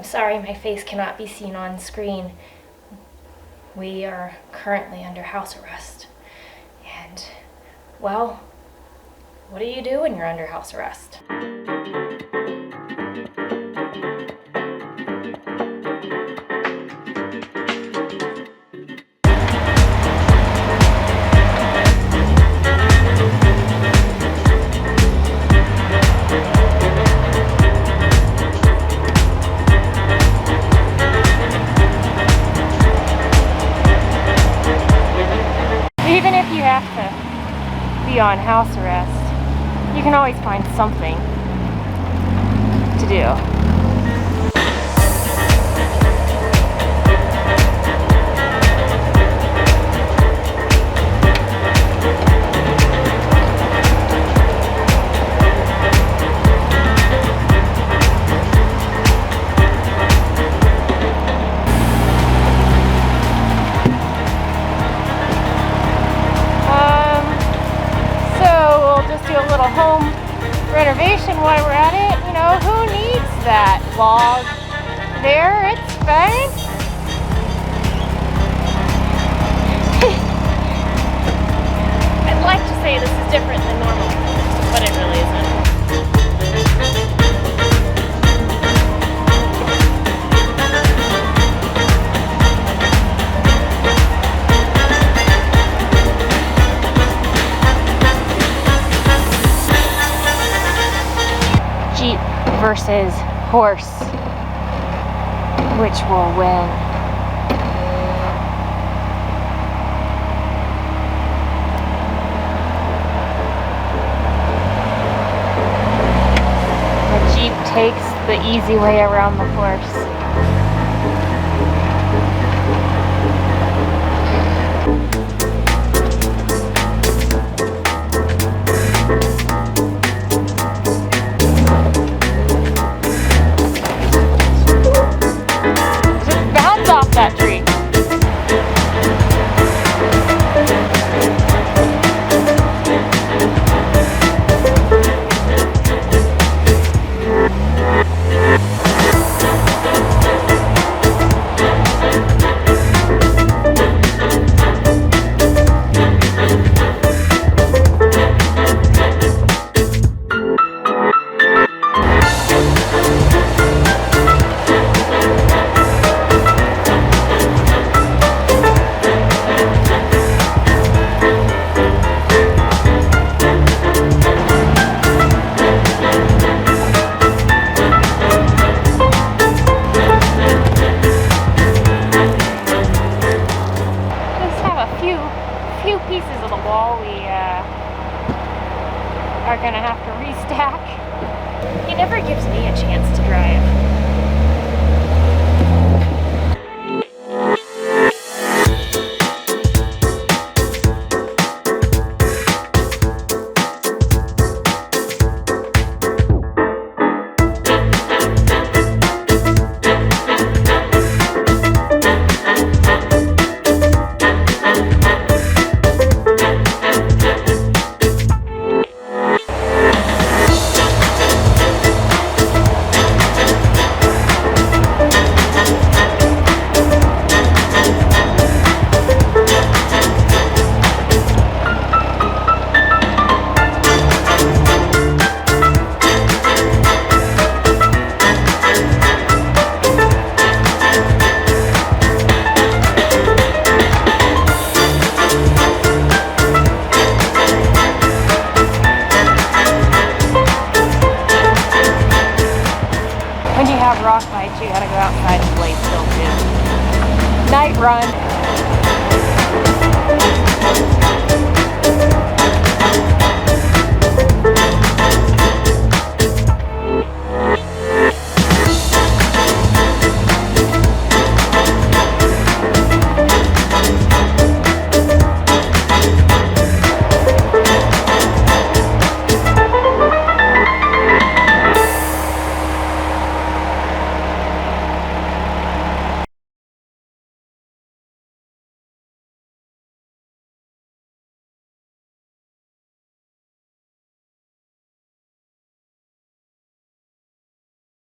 I'm sorry my face cannot be seen on screen. We are currently under house arrest. And, well, what do you do when you're under house arrest? Even if you have to be on house arrest, you can always find something to do. Do a little home renovation while we're at it. You know, who needs that log there? It's fine. I'd like to say this is different than normal, but it really isn't. Jeep versus horse, which will win? The Jeep takes the easy way around the horse. That tree. Few pieces of the wall we are gonna have to restack. He never gives me a chance to drive. When you have rock bites, you gotta go outside and play still too. Night run.